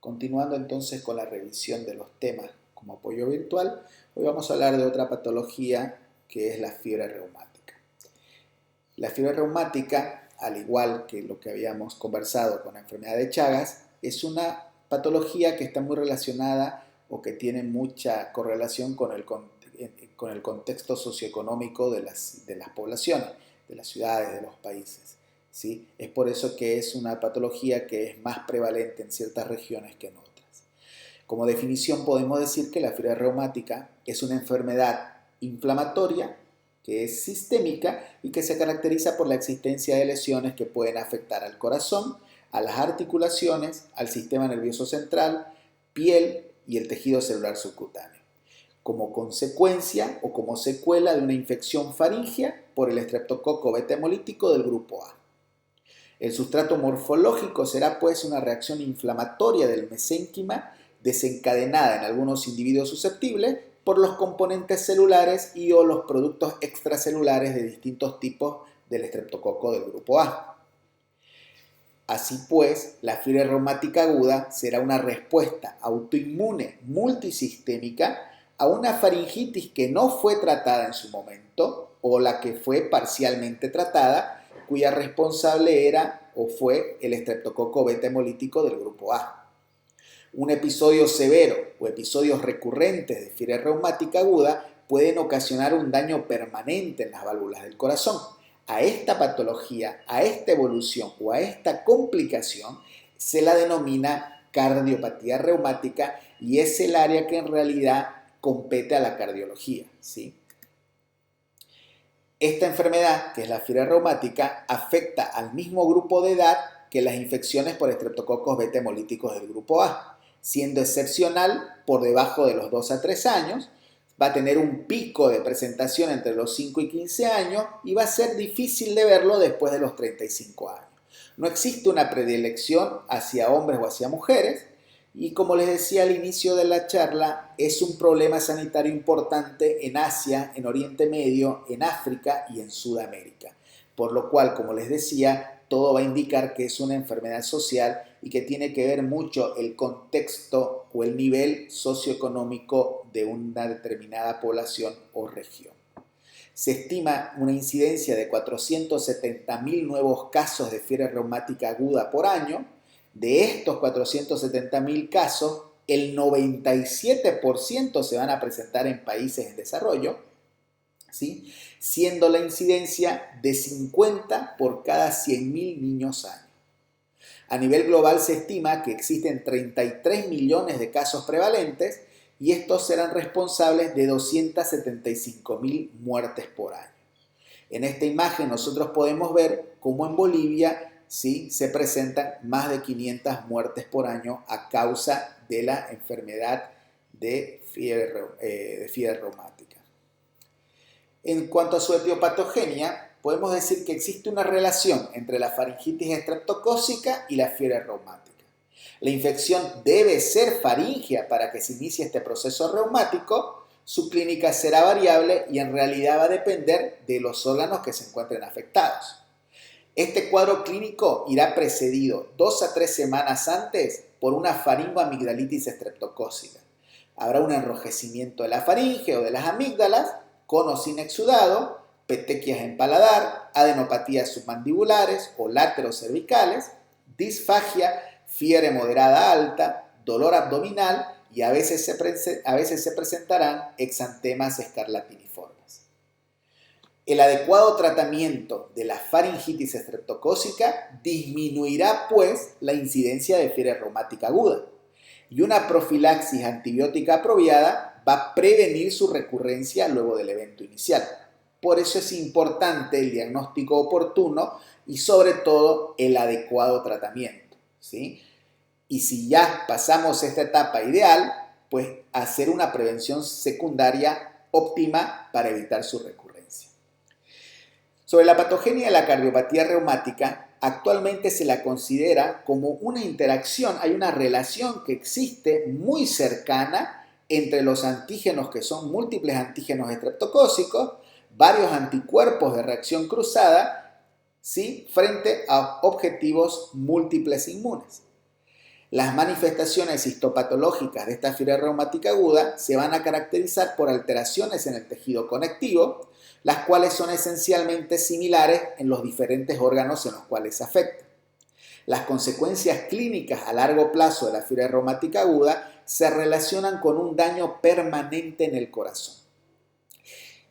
Continuando entonces con la revisión de los temas como apoyo virtual, hoy vamos a hablar de otra patología que es la fiebre reumática. La fiebre reumática, al igual que lo que habíamos conversado con la enfermedad de Chagas, es una patología que está muy relacionada o que tiene mucha correlación con el contexto socioeconómico de las poblaciones, de las ciudades, de los países. ¿Sí? Es por eso que es una patología que es más prevalente en ciertas regiones que en otras. Como definición podemos decir que la fiebre reumática es una enfermedad inflamatoria que es sistémica y que se caracteriza por la existencia de lesiones que pueden afectar al corazón, a las articulaciones, al sistema nervioso central, piel y el tejido celular subcutáneo, como consecuencia o como secuela de una infección faríngea por el estreptococo beta hemolítico del grupo A. El sustrato morfológico será pues una reacción inflamatoria del mesénquima desencadenada en algunos individuos susceptibles por los componentes celulares y o los productos extracelulares de distintos tipos del estreptococo del grupo A. Así pues, la fiebre reumática aguda será una respuesta autoinmune multisistémica a una faringitis que no fue tratada en su momento o la que fue parcialmente tratada, cuya responsable era o fue el estreptococo beta hemolítico del grupo A. Un episodio severo o episodios recurrentes de fiebre reumática aguda pueden ocasionar un daño permanente en las válvulas del corazón. A esta patología, a esta evolución o a esta complicación se la denomina cardiopatía reumática y es el área que en realidad compete a la cardiología, ¿sí? Esta enfermedad, que es la fiebre reumática, afecta al mismo grupo de edad que las infecciones por estreptococos beta hemolíticos del grupo A, siendo excepcional por debajo de los 2 a 3 años, va a tener un pico de presentación entre los 5 y 15 años y va a ser difícil de verlo después de los 35 años. No existe una predilección hacia hombres o hacia mujeres, y como les decía al inicio de la charla, es un problema sanitario importante en Asia, en Oriente Medio, en África y en Sudamérica. Por lo cual, como les decía, todo va a indicar que es una enfermedad social y que tiene que ver mucho el contexto o el nivel socioeconómico de una determinada población o región. Se estima una incidencia de 470.000 nuevos casos de fiebre reumática aguda por año. De estos 470.000 casos, el 97% se van a presentar en países en desarrollo, ¿sí? Siendo la incidencia de 50 por cada 100.000 niños año. A nivel global se estima que existen 33 millones de casos prevalentes y estos serán responsables de 275.000 muertes por año. En esta imagen nosotros podemos ver cómo en Bolivia ¿sí? se presentan más de 500 muertes por año a causa de la enfermedad de fiebre reumática. En cuanto a su etiopatogenia, podemos decir que existe una relación entre la faringitis estreptocócica y la fiebre reumática. La infección debe ser faríngea para que se inicie este proceso reumático. Su clínica será variable y en realidad va a depender de los órganos que se encuentren afectados. Este cuadro clínico irá precedido 2 a 3 semanas antes por una faringoamigdalitis estreptocócica. Habrá un enrojecimiento de la faringe o de las amígdalas, con o sin exudado, petequias en paladar, adenopatías submandibulares o láterocervicales, disfagia, fiebre moderada alta, dolor abdominal y a veces se presentarán exantemas escarlatiniformes. El adecuado tratamiento de la faringitis estreptocócica disminuirá pues la incidencia de fiebre reumática aguda y una profilaxis antibiótica apropiada va a prevenir su recurrencia luego del evento inicial. Por eso es importante el diagnóstico oportuno y sobre todo el adecuado tratamiento, ¿sí? Y si ya pasamos esta etapa ideal, pues hacer una prevención secundaria óptima para evitar su recurrencia. Sobre la patogenia de la cardiopatía reumática, actualmente se la considera como una interacción, hay una relación que existe muy cercana entre los antígenos que son múltiples antígenos estreptocócicos, varios anticuerpos de reacción cruzada, ¿sí? frente a objetivos múltiples inmunes. Las manifestaciones histopatológicas de esta fiebre reumática aguda se van a caracterizar por alteraciones en el tejido conectivo, las cuales son esencialmente similares en los diferentes órganos en los cuales se afecta. Las consecuencias clínicas a largo plazo de la fiebre reumática aguda se relacionan con un daño permanente en el corazón.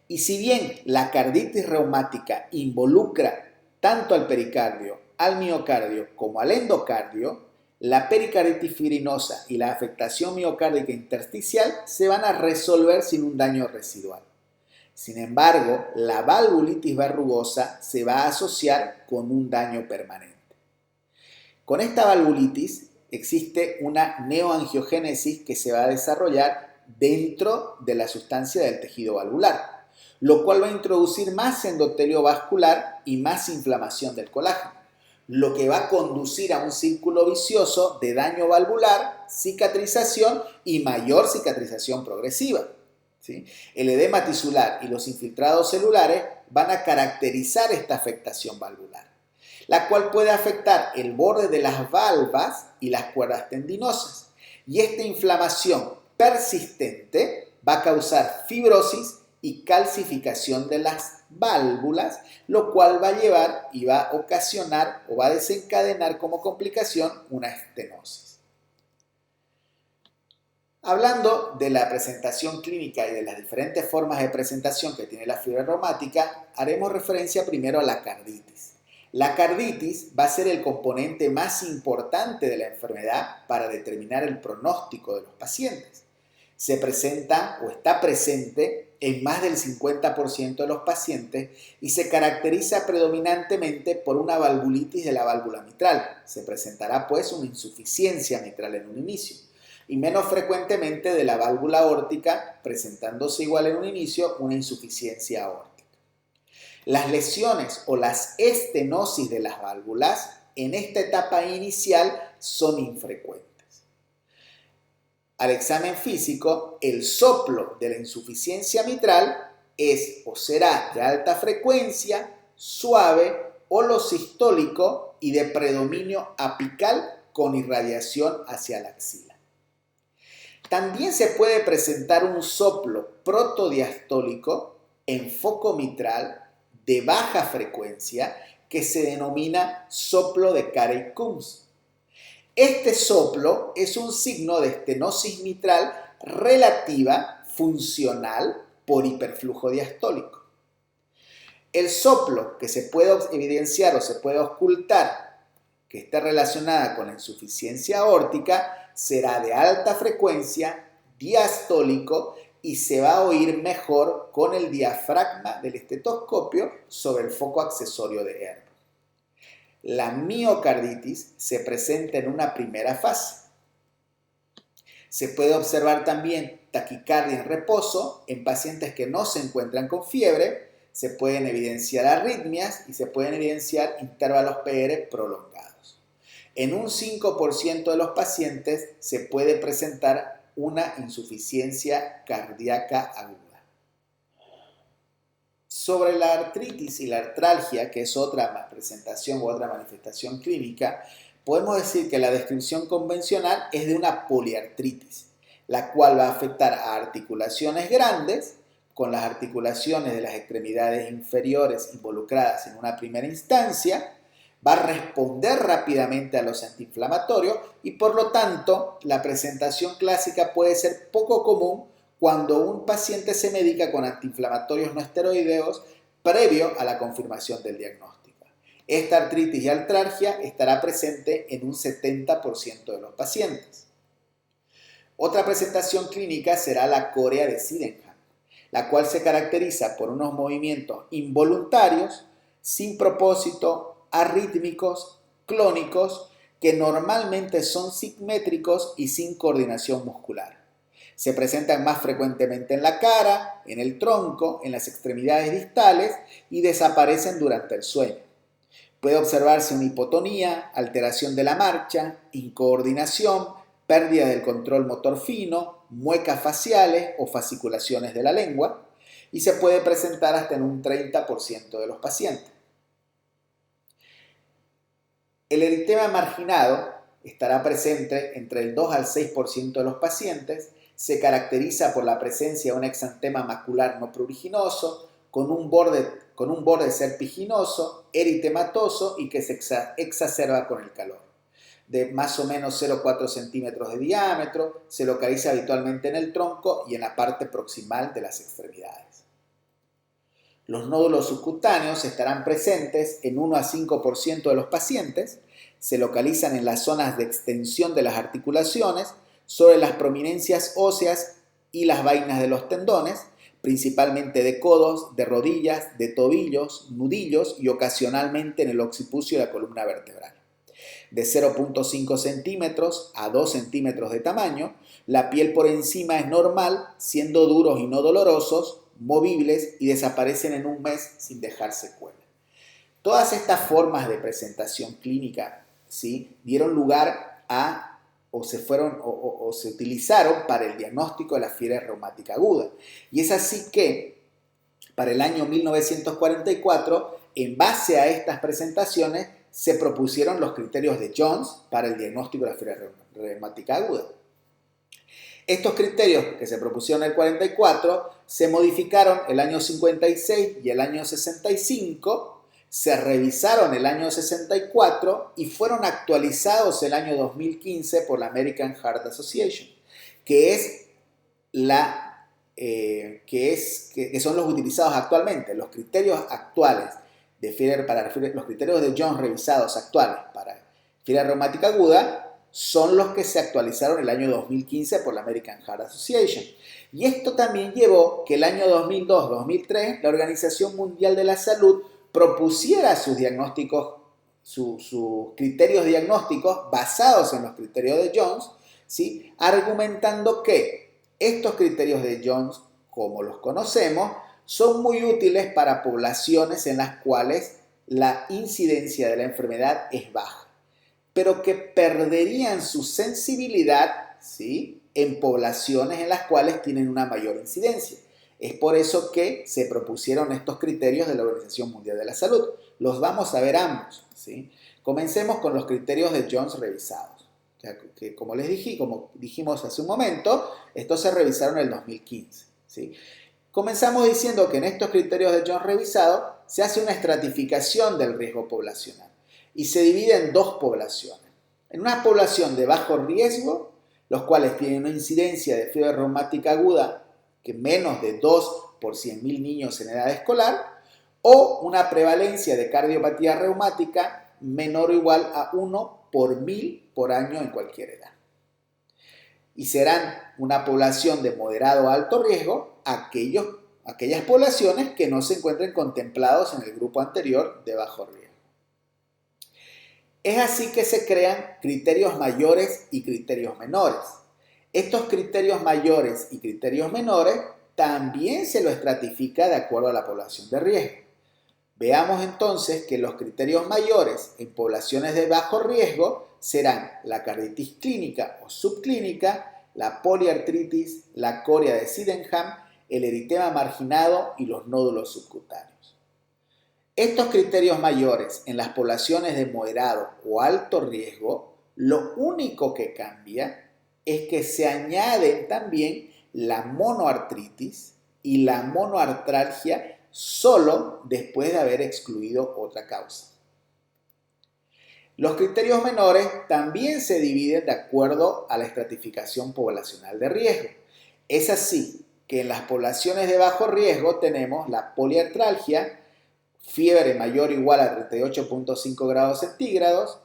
Y si bien la carditis reumática involucra tanto al pericardio, al miocardio como al endocardio, la pericarditis fibrinosa y la afectación miocárdica intersticial se van a resolver sin un daño residual. Sin embargo, la valvulitis verrugosa se va a asociar con un daño permanente. Con esta valvulitis existe una neoangiogénesis que se va a desarrollar dentro de la sustancia del tejido valvular, lo cual va a introducir más endotelio vascular y más inflamación del colágeno, lo que va a conducir a un círculo vicioso de daño valvular, cicatrización y mayor cicatrización progresiva. ¿Sí? El edema tisular y los infiltrados celulares van a caracterizar esta afectación valvular, la cual puede afectar el borde de las valvas y las cuerdas tendinosas. Y esta inflamación persistente va a causar fibrosis y calcificación de las válvulas, lo cual va a llevar y va a ocasionar o va a desencadenar como complicación una estenosis. Hablando de la presentación clínica y de las diferentes formas de presentación que tiene la fiebre reumática, haremos referencia primero a la carditis. La carditis va a ser el componente más importante de la enfermedad para determinar el pronóstico de los pacientes. Se presenta o está presente en más del 50% de los pacientes y se caracteriza predominantemente por una valvulitis de la válvula mitral. Se presentará pues una insuficiencia mitral en un inicio y menos frecuentemente de la válvula aórtica, presentándose igual en un inicio una insuficiencia aórtica. Las lesiones o las estenosis de las válvulas en esta etapa inicial son infrecuentes. Al examen físico, el soplo de la insuficiencia mitral es o será de alta frecuencia, suave, holosistólico y de predominio apical con irradiación hacia la axila. También se puede presentar un soplo protodiastólico en foco mitral de baja frecuencia que se denomina soplo de Carey-Coombs. Este soplo es un signo de estenosis mitral relativa funcional por hiperflujo diastólico. El soplo que se puede evidenciar o se puede ocultar que esté relacionada con la insuficiencia aórtica será de alta frecuencia, diastólico y se va a oír mejor con el diafragma del estetoscopio sobre el foco accesorio de Herb. La miocarditis se presenta en una primera fase. Se puede observar también taquicardia en reposo en pacientes que no se encuentran con fiebre, se pueden evidenciar arritmias y se pueden evidenciar intervalos PR prolongados. En un 5% de los pacientes se puede presentar una insuficiencia cardíaca aguda. Sobre la artritis y la artralgia, que es otra presentación u otra manifestación clínica, podemos decir que la descripción convencional es de una poliartritis, la cual va a afectar a articulaciones grandes, con las articulaciones de las extremidades inferiores involucradas en una primera instancia, va a responder rápidamente a los antiinflamatorios y por lo tanto la presentación clásica puede ser poco común cuando un paciente se medica con antiinflamatorios no esteroideos previo a la confirmación del diagnóstico. Esta artritis y artralgia estará presente en un 70% de los pacientes. Otra presentación clínica será la corea de Sydenham, la cual se caracteriza por unos movimientos involuntarios, sin propósito, arrítmicos, clónicos, que normalmente son simétricos y sin coordinación muscular. Se presentan más frecuentemente en la cara, en el tronco, en las extremidades distales y desaparecen durante el sueño. Puede observarse una hipotonía, alteración de la marcha, incoordinación, pérdida del control motor fino, muecas faciales o fasciculaciones de la lengua y se puede presentar hasta en un 30% de los pacientes. El eritema marginado estará presente entre el 2 al 6% de los pacientes, se caracteriza por la presencia de un exantema macular no pruriginoso, con un borde serpiginoso, eritematoso y que se exacerba con el calor. De más o menos 0,4 centímetros de diámetro, se localiza habitualmente en el tronco y en la parte proximal de las extremidades. Los nódulos subcutáneos estarán presentes en 1 a 5% de los pacientes, se localizan en las zonas de extensión de las articulaciones, sobre las prominencias óseas y las vainas de los tendones, principalmente de codos, de rodillas, de tobillos, nudillos y ocasionalmente en el occipucio de la columna vertebral. De 0,5 centímetros a 2 centímetros de tamaño, la piel por encima es normal, siendo duros y no dolorosos, movibles y desaparecen en un mes sin dejar secuela. Todas estas formas de presentación clínica, ¿sí?, dieron lugar a se utilizaron para el diagnóstico de la fiebre reumática aguda. Y es así que, para el año 1944, en base a estas presentaciones, se propusieron los criterios de Jones para el diagnóstico de la fiebre reumática aguda. Estos criterios que se propusieron en el 44 se modificaron el año 56 y el año 65, se revisaron el año 64 y fueron actualizados el año 2015 por la American Heart Association, que son los utilizados actualmente. Los criterios actuales de fiebre los criterios de Jones revisados actuales para fiebre reumática aguda son los que se actualizaron el año 2015 por la American Heart Association. Y esto también llevó que el año 2002-2003 la Organización Mundial de la Salud propusiera sus diagnósticos, sus criterios diagnósticos basados en los criterios de Jones, ¿sí?, argumentando que estos criterios de Jones, como los conocemos, son muy útiles para poblaciones en las cuales la incidencia de la enfermedad es baja, pero que perderían su sensibilidad, ¿sí?, en poblaciones en las cuales tienen una mayor incidencia. Es por eso que se propusieron estos criterios de la Organización Mundial de la Salud. Los vamos a ver ambos, ¿sí? Comencemos con los criterios de Jones revisados. Que como dijimos hace un momento, estos se revisaron en el 2015, ¿sí? Comenzamos diciendo que en estos criterios de Jones revisados se hace una estratificación del riesgo poblacional y se divide en dos poblaciones. En una población de bajo riesgo, los cuales tienen una incidencia de fiebre reumática aguda que menos de 2 por 100.000 niños en edad escolar, o una prevalencia de cardiopatía reumática menor o igual a 1 por 1.000 por año en cualquier edad. Y serán una población de moderado a alto riesgo aquellas poblaciones que no se encuentren contemplados en el grupo anterior de bajo riesgo. Es así que se crean criterios mayores y criterios menores. Estos criterios mayores y criterios menores también se lo estratifica de acuerdo a la población de riesgo. Veamos entonces que los criterios mayores en poblaciones de bajo riesgo serán la carditis clínica o subclínica, la poliartritis, la coria de Sydenham, el eritema marginado y los nódulos subcutáneos. Estos criterios mayores en las poblaciones de moderado o alto riesgo, lo único que cambia es que se añaden también la monoartritis y la monoartralgia solo después de haber excluido otra causa. Los criterios menores también se dividen de acuerdo a la estratificación poblacional de riesgo. Es así que en las poblaciones de bajo riesgo tenemos la poliartralgia, fiebre mayor o igual a 38.5 grados centígrados,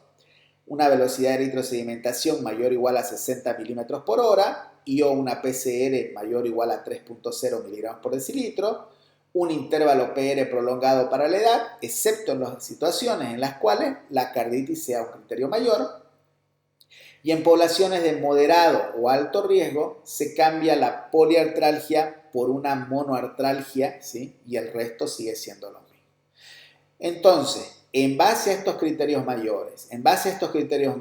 una velocidad de eritrosedimentación mayor o igual a 60 milímetros por hora y o una PCR mayor o igual a 3.0 miligramos por decilitro, un intervalo PR prolongado para la edad, excepto en las situaciones en las cuales la carditis sea un criterio mayor, y en poblaciones de moderado o alto riesgo se cambia la poliartralgia por una monoartralgia, ¿sí?, y el resto sigue siendo lo mismo. Entonces, en base a estos criterios mayores, en base a estos criterios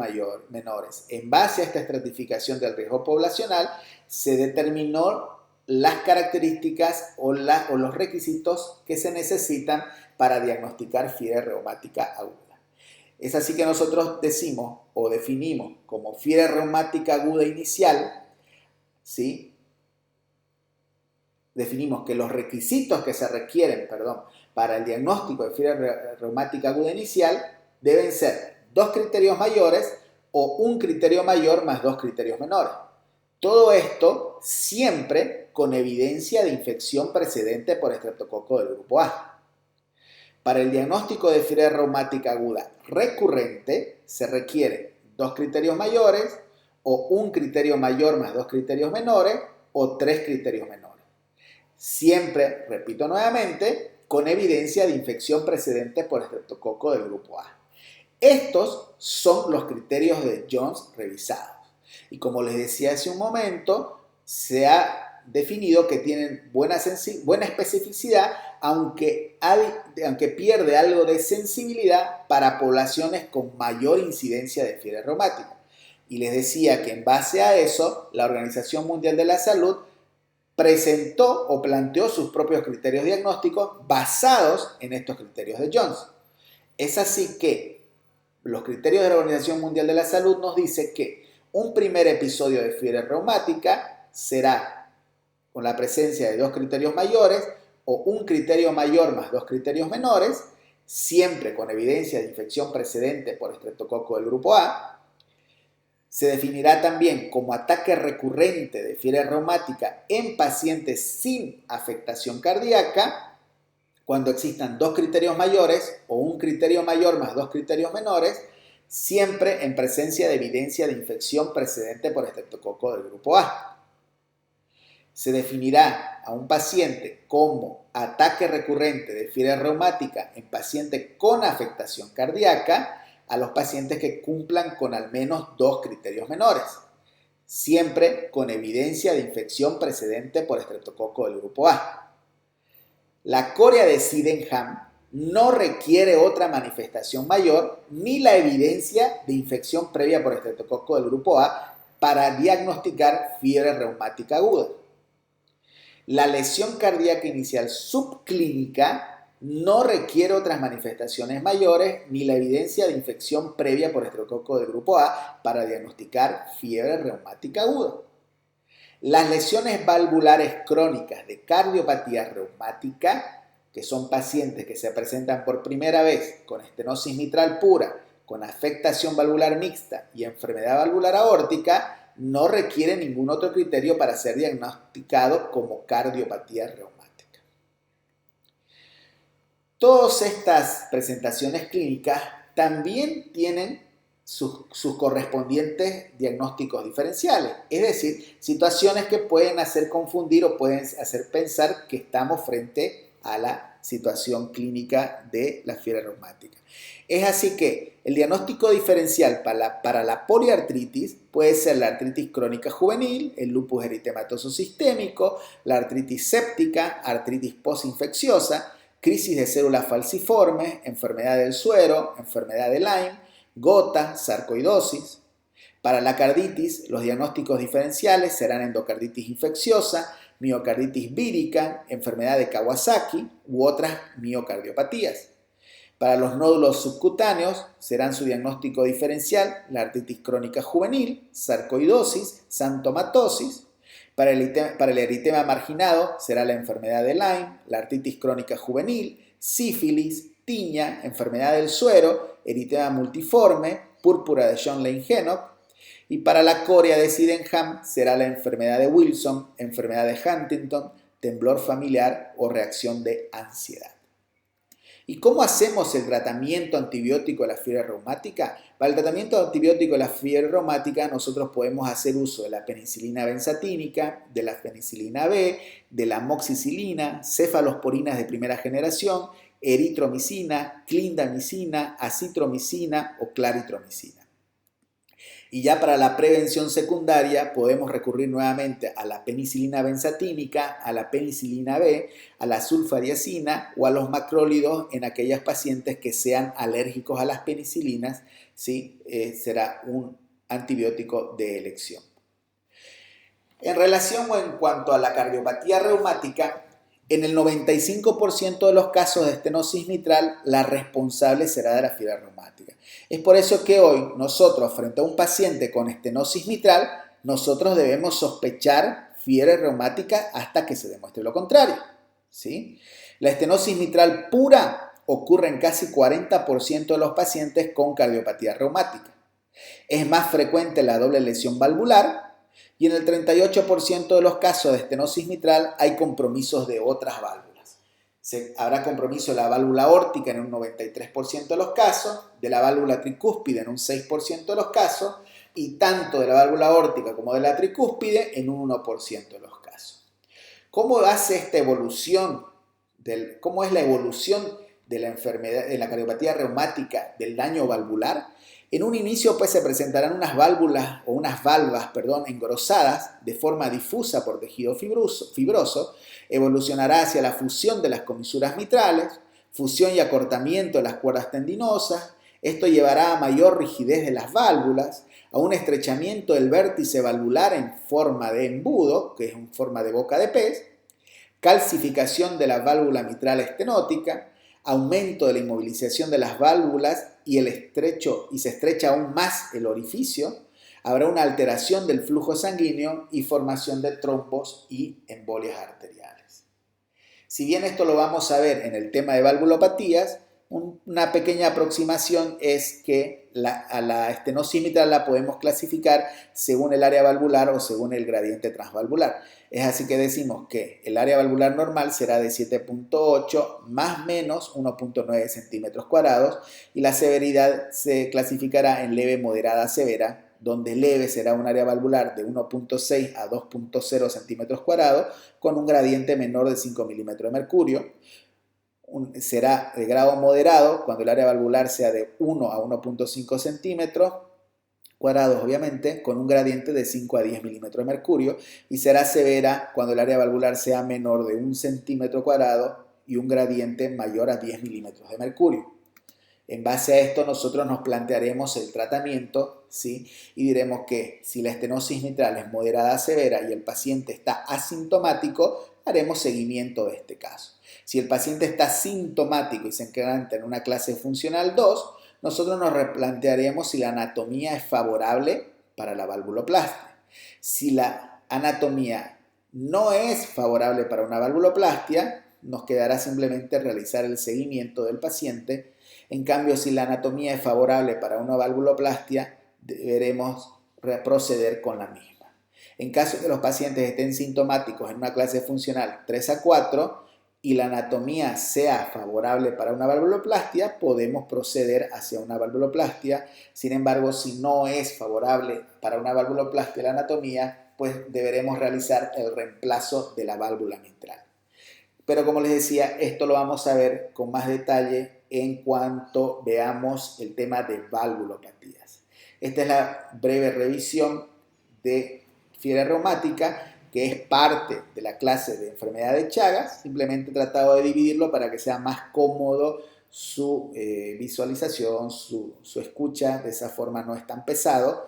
menores, en base a esta estratificación del riesgo poblacional, se determinó las características o los requisitos que se necesitan para diagnosticar fiebre reumática aguda. Es así que nosotros decimos o definimos como fiebre reumática aguda inicial, ¿sí? Definimos que los requisitos que se requieren, para el diagnóstico de fiebre reumática aguda inicial deben ser 2 criterios mayores o un criterio mayor más 2 criterios menores. Todo esto siempre con evidencia de infección precedente por estreptococo del grupo A. Para el diagnóstico de fiebre reumática aguda recurrente se requieren 2 criterios mayores o un criterio mayor más 2 criterios menores o 3 criterios menores. Siempre, repito nuevamente, con evidencia de infección precedente por estreptococo del grupo A. Estos son los criterios de Jones revisados. Y como les decía hace un momento, se ha definido que tienen buena especificidad, aunque pierde algo de sensibilidad para poblaciones con mayor incidencia de fiebre reumática. Y les decía que en base a eso, la Organización Mundial de la Salud presentó o planteó sus propios criterios diagnósticos basados en estos criterios de Jones. Es así que los criterios de la Organización Mundial de la Salud nos dicen que un primer episodio de fiebre reumática será con la presencia de 2 criterios mayores o un criterio mayor más 2 criterios menores, siempre con evidencia de infección precedente por estreptococo del grupo A. Se definirá también como ataque recurrente de fiebre reumática en pacientes sin afectación cardíaca cuando existan 2 criterios mayores o un criterio mayor más 2 criterios menores, siempre en presencia de evidencia de infección precedente por estreptococo del grupo A. Se definirá a un paciente como ataque recurrente de fiebre reumática en pacientes con afectación cardíaca a los pacientes que cumplan con al menos 2 criterios menores, siempre con evidencia de infección precedente por estreptococo del grupo A. La corea de Sydenham no requiere otra manifestación mayor ni la evidencia de infección previa por estreptococo del grupo A para diagnosticar fiebre reumática aguda. La lesión cardíaca inicial subclínica no requiere otras manifestaciones mayores ni la evidencia de infección previa por estreptococo del grupo A para diagnosticar fiebre reumática aguda. Las lesiones valvulares crónicas de cardiopatía reumática, que son pacientes que se presentan por primera vez con estenosis mitral pura, con afectación valvular mixta y enfermedad valvular aórtica, no requieren ningún otro criterio para ser diagnosticado como cardiopatía reumática. Todas estas presentaciones clínicas también tienen sus correspondientes diagnósticos diferenciales, es decir, situaciones que pueden hacer confundir o pueden hacer pensar que estamos frente a la situación clínica de la fiebre reumática. Es así que el diagnóstico diferencial para la poliartritis puede ser la artritis crónica juvenil, el lupus eritematoso sistémico, la artritis séptica, artritis postinfecciosa, crisis de células falciformes, enfermedad del suero, enfermedad de Lyme, gota, sarcoidosis. Para la carditis, los diagnósticos diferenciales serán endocarditis infecciosa, miocarditis vírica, enfermedad de Kawasaki u otras miocardiopatías. Para los nódulos subcutáneos serán su diagnóstico diferencial la artritis crónica juvenil, sarcoidosis, xantomatosis. Para el eritema marginado será la enfermedad de Lyme, la artritis crónica juvenil, sífilis, tiña, enfermedad del suero, eritema multiforme, púrpura de John Langenhoek. Y para la corea de Sydenham será la enfermedad de Wilson, enfermedad de Huntington, temblor familiar o reacción de ansiedad. ¿Y cómo hacemos el tratamiento antibiótico de la fiebre reumática? Para el tratamiento antibiótico de la fiebre reumática nosotros podemos hacer uso de la penicilina benzatínica, de la penicilina B, de la amoxicilina, cefalosporinas de primera generación, eritromicina, clindamicina, acitromicina o claritromicina. Y ya para la prevención secundaria podemos recurrir nuevamente a la penicilina benzatínica, a la penicilina B, a la sulfadiazina o a los macrólidos en aquellas pacientes que sean alérgicos a las penicilinas, ¿sí? Será un antibiótico de elección. En relación o en cuanto a la cardiopatía reumática, En el 95% de los casos de estenosis mitral, la responsable será de la fiebre reumática. Es por eso que hoy nosotros, frente a un paciente con estenosis mitral, nosotros debemos sospechar fiebre reumática hasta que se demuestre lo contrario, ¿sí? La estenosis mitral pura ocurre en casi 40% de los pacientes con cardiopatía reumática. Es más frecuente la doble lesión valvular y en el 38% de los casos de estenosis mitral hay compromisos de otras válvulas. Habrá compromiso de la válvula aórtica en un 93% de los casos, de la válvula tricúspide en un 6% de los casos y tanto de la válvula aórtica como de la tricúspide en un 1% de los casos. ¿Cómo hace esta evolución? ¿Cómo es la evolución de la enfermedad, de la cardiopatía reumática del daño valvular? En un inicio pues se presentarán unas valvas engrosadas de forma difusa por tejido fibroso, evolucionará hacia la fusión de las comisuras mitrales, fusión y acortamiento de las cuerdas tendinosas. Esto llevará a mayor rigidez de las válvulas, a un estrechamiento del vértice valvular en forma de embudo, que es en forma de boca de pez, calcificación de la válvula mitral estenótica, aumento de la inmovilización de las válvulas y se estrecha aún más el orificio, habrá una alteración del flujo sanguíneo y formación de trombos y embolias arteriales. Si bien esto lo vamos a ver en el tema de valvulopatías, una pequeña aproximación es que a la estenosis mitral la podemos clasificar según el área valvular o según el gradiente transvalvular. Es así que decimos que el área valvular normal será de 7.8 más menos 1.9 centímetros cuadrados y la severidad se clasificará en leve, moderada, severa, donde leve será un área valvular de 1.6 a 2.0 centímetros cuadrados con un gradiente menor de 5 milímetros de mercurio. Será de grado moderado cuando el área valvular sea de 1 a 1.5 centímetros cuadrados, obviamente, con un gradiente de 5 a 10 milímetros de mercurio, y será severa cuando el área valvular sea menor de 1 centímetro cuadrado y un gradiente mayor a 10 milímetros de mercurio. En base a esto nosotros nos plantearemos el tratamiento, ¿sí? Y diremos que si la estenosis mitral es moderada a severa y el paciente está asintomático, haremos seguimiento de este caso. Si el paciente está sintomático y se encuentra en una clase funcional 2, nosotros nos replantearemos si la anatomía es favorable para la valvuloplastia. Si la anatomía no es favorable para una valvuloplastia, nos quedará simplemente realizar el seguimiento del paciente. En cambio, si la anatomía es favorable para una valvuloplastia, deberemos proceder con la misma. En caso de que los pacientes estén sintomáticos en una clase funcional 3 a 4 y la anatomía sea favorable para una valvuloplastia, podemos proceder hacia una valvuloplastia. Sin embargo, si no es favorable para una valvuloplastia la anatomía, pues deberemos realizar el reemplazo de la válvula mitral. Pero como les decía, esto lo vamos a ver con más detalle en cuanto veamos el tema de valvulopatías. Esta es la breve revisión de fiebre reumática, que es parte de la clase de enfermedad de Chagas. Simplemente he tratado de dividirlo para que sea más cómodo su visualización, su escucha. De esa forma no es tan pesado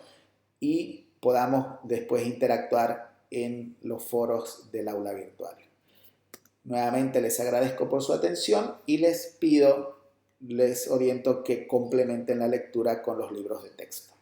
y podamos después interactuar en los foros del aula virtual. Nuevamente les agradezco por su atención y les oriento que complementen la lectura con los libros de texto.